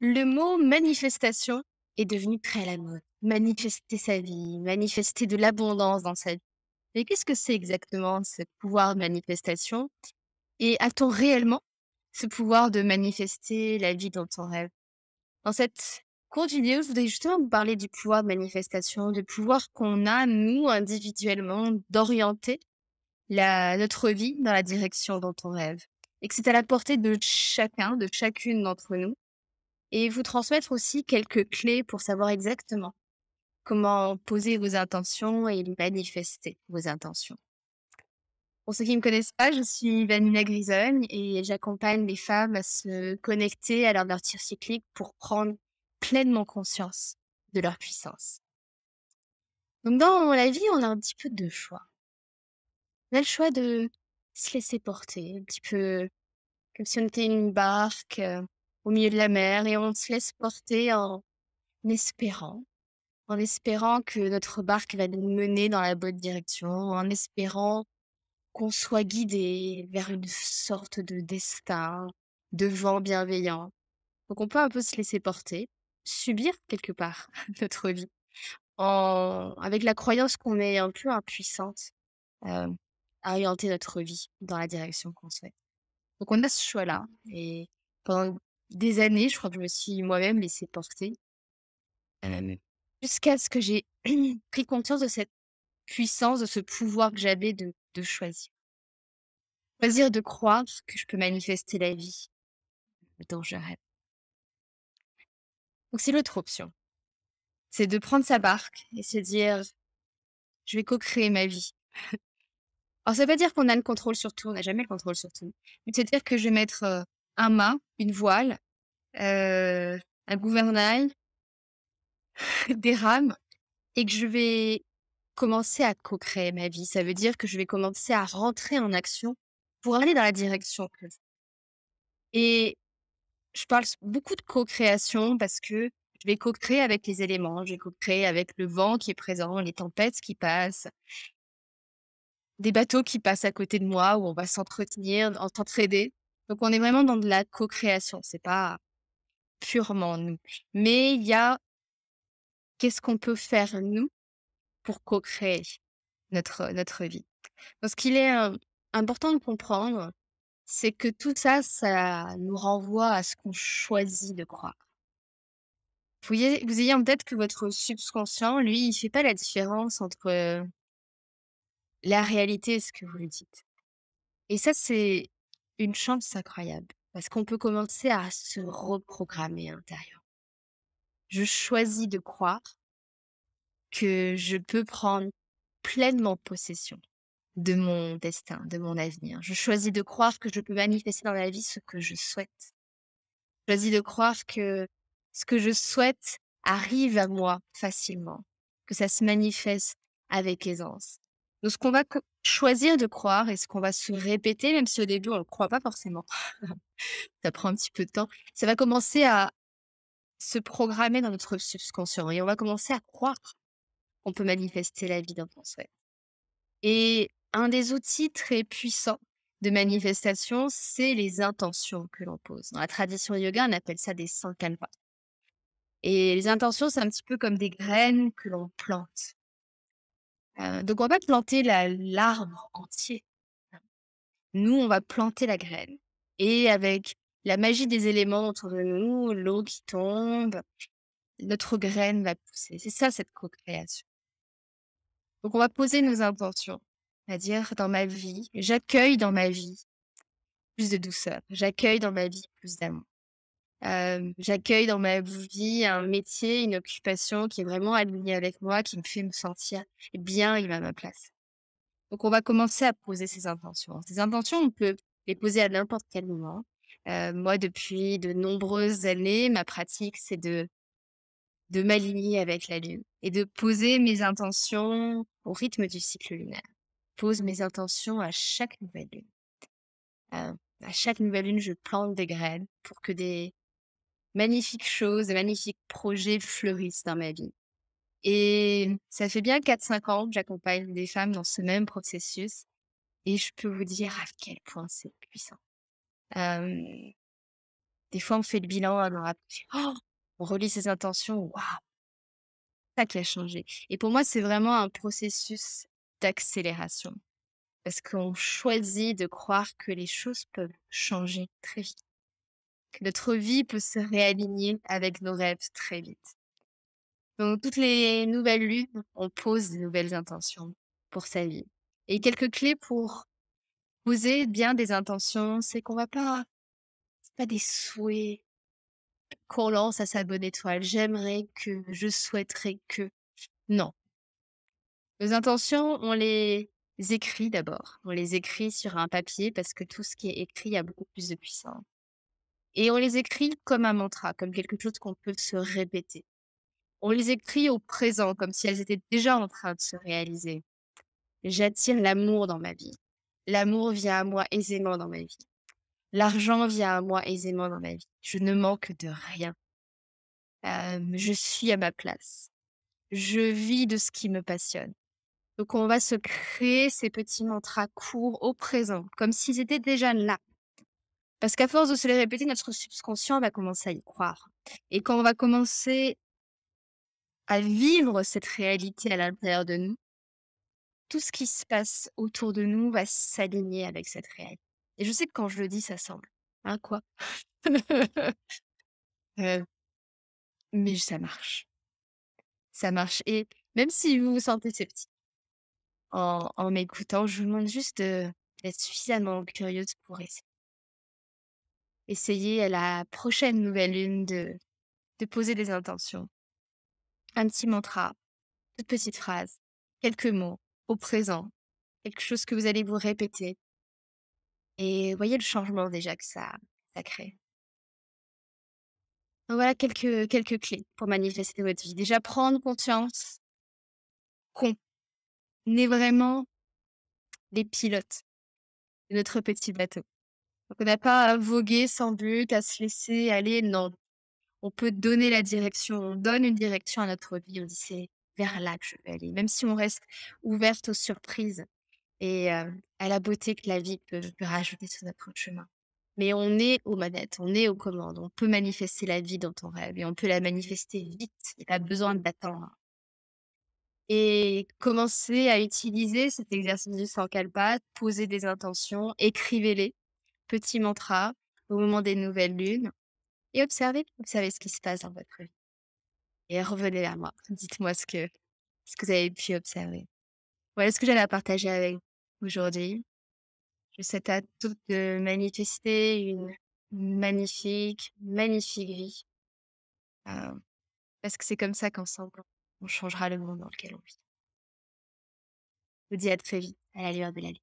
Le mot manifestation est devenu très à la mode. Manifester sa vie, manifester de l'abondance dans sa vie. Mais qu'est-ce que c'est exactement ce pouvoir de manifestation? Et a-t-on réellement ce pouvoir de manifester la vie dont on rêve? Dans cette courte vidéo, je voudrais justement vous parler du pouvoir de manifestation, du pouvoir qu'on a, nous, individuellement, d'orienter notre vie dans la direction dont on rêve. Et que c'est à la portée de chacun, de chacune d'entre nous. Et vous transmettre aussi quelques clés pour savoir exactement comment poser vos intentions et manifester vos intentions. Pour ceux qui ne me connaissent pas, je suis Vanina Grisogne et j'accompagne les femmes à se connecter à leur nature cyclique pour prendre pleinement conscience de leur puissance. Donc dans la vie, on a un petit peu deux choix. On a le choix de se laisser porter, un petit peu comme si on était une barque au milieu de la mer et on se laisse porter espérant en espérant que notre barque va nous mener dans la bonne direction, en espérant qu'on soit guidé vers une sorte de destin, de vent bienveillant. Donc on peut un peu se laisser porter, subir quelque part notre vie, avec la croyance qu'on est un peu impuissante euh, à orienter notre vie dans la direction qu'on souhaite. Donc on a ce choix-là. Et pendant des années, je crois que je me suis moi-même laissée porter. Jusqu'à ce que j'ai pris conscience de cette puissance, de ce pouvoir que j'avais de choisir. Choisir de croire que je peux manifester la vie dont je rêve. Donc c'est l'autre option. C'est de prendre sa barque et se dire: «Je vais co-créer ma vie». Alors ça veut pas dire qu'on a le contrôle sur tout, on n'a jamais le contrôle sur tout. Mais c'est dire que je vais mettre, un mât, une voile, un gouvernail, des rames et que je vais commencer à co-créer ma vie. Ça veut dire que je vais commencer à rentrer en action pour aller dans la direction que je veux. Et je parle beaucoup de co-création parce que je vais co-créer avec les éléments, je vais co-créer avec le vent qui est présent, les tempêtes qui passent, des bateaux qui passent à côté de moi où on va s'entraider. Donc on est vraiment dans de la co-création, c'est pas purement nous. Mais il y a qu'est-ce qu'on peut faire nous pour co-créer notre vie. Donc ce qu'il est important de comprendre, c'est que tout ça, ça nous renvoie à ce qu'on choisit de croire. Vous ayez en tête que votre subconscient, lui, il fait pas la différence entre, la réalité et ce que vous lui dites. Et ça, c'est une chance incroyable parce qu'on peut commencer à se reprogrammer à l'intérieur. Je choisis de croire que je peux prendre pleinement possession de mon destin, de mon avenir. Je choisis de croire que je peux manifester dans la vie ce que je souhaite. Je choisis de croire que ce que je souhaite arrive à moi facilement, que ça se manifeste avec aisance. Donc ce qu'on va choisir de croire et ce qu'on va se répéter, même si au début on ne le croit pas forcément, ça prend un petit peu de temps, ça va commencer à se programmer dans notre subconscient et on va commencer à croire qu'on peut manifester la vie dont on souhaite. Et un des outils très puissants de manifestation, c'est les intentions que l'on pose. Dans la tradition yoga, on appelle ça des sankalpas. Et les intentions, c'est un petit peu comme des graines que l'on plante. Donc on va pas planter l'arbre entier. Nous, on va planter la graine. Et avec la magie des éléments autour de nous, l'eau qui tombe, notre graine va pousser. C'est ça, cette co-création. Donc on va poser nos intentions. C'est-à-dire, dans ma vie, j'accueille dans ma vie plus de douceur. J'accueille dans ma vie plus d'amour. J'accueille dans ma vie un métier, une occupation qui est vraiment alignée avec moi, qui me fait me sentir bien et à ma place. Donc on va commencer à poser ces intentions. Ces intentions, on peut les poser à n'importe quel moment. Moi, depuis de nombreuses années, ma pratique, c'est de m'aligner avec la lune et de poser mes intentions au rythme du cycle lunaire. Pose mes intentions à chaque nouvelle lune. À chaque nouvelle lune, je plante des graines pour que des magnifiques choses, des magnifiques projets fleurissent dans ma vie. Et ça fait bien 4-5 ans que j'accompagne des femmes dans ce même processus et je peux vous dire à quel point c'est puissant. Hem, Des fois, on fait le bilan un an après. On relit ses intentions, waouh, ça qui a changé. Et pour moi, c'est vraiment un processus d'accélération parce qu'on choisit de croire que les choses peuvent changer très vite, que notre vie peut se réaligner avec nos rêves très vite. Donc toutes les nouvelles lunes, on pose de nouvelles intentions pour sa vie. Et quelques clés pour poser bien des intentions, c'est qu'on va pas c'est pas des souhaits qu'on lance à sa bonne étoile. J'aimerais que, je souhaiterais que. Non. Les intentions, on les écrit d'abord. On les écrit sur un papier parce que tout ce qui est écrit a beaucoup plus de puissance. Et on les écrit comme un mantra, comme quelque chose qu'on peut se répéter. On les écrit au présent, comme si elles étaient déjà en train de se réaliser. J'attire l'amour dans ma vie. L'amour vient à moi aisément dans ma vie. L'argent vient à moi aisément dans ma vie. Je ne manque de rien. Je suis à ma place. Je vis de ce qui me passionne. Donc, on va se créer ces petits mantras courts au présent, comme s'ils étaient déjà là. Parce qu'à force de se les répéter, notre subconscient va commencer à y croire. Et quand on va commencer à vivre cette réalité à l'intérieur de nous, tout ce qui se passe autour de nous va s'aligner avec cette réalité. Et je sais que quand je le dis, ça semble. Hein, quoi? Euh, mais ça marche. Ça marche. Et même si vous vous sentez sceptique en m'écoutant, je vous demande juste d'être suffisamment curieuse pour essayer. Essayez à la prochaine nouvelle lune de poser des intentions. Un petit mantra, toute petite phrase, quelques mots au présent, quelque chose que vous allez vous répéter. Et voyez le changement déjà que ça crée. Donc voilà quelques clés pour manifester votre vie. Déjà, prendre conscience qu'on est vraiment les pilotes de notre petit bateau. Donc on n'a pas à voguer sans but, à se laisser aller, non. On peut donner la direction, on donne une direction à notre vie, on dit: «C'est vers là que je veux aller», même si on reste ouverte aux surprises et à la beauté que la vie peut rajouter sur notre chemin. Mais on est aux manettes, on est aux commandes, on peut manifester la vie dont on rêve et on peut la manifester vite, il y a pas besoin d'attendre. Et commencer à utiliser cet exercice du Sankalpa, poser des intentions, écrivez-les, petits mantras au moment des nouvelles lunes et observez ce qui se passe dans votre vie. Et revenez vers moi. Dites-moi ce que vous avez pu observer. Voilà ce que j'avais à partager avec vous aujourd'hui. Je vous souhaite à toutes de manifester une magnifique vie. euh, parce que c'est comme ça qu'ensemble, on changera le monde dans lequel on vit. Je vous dis à très vite, à la lueur de la lune.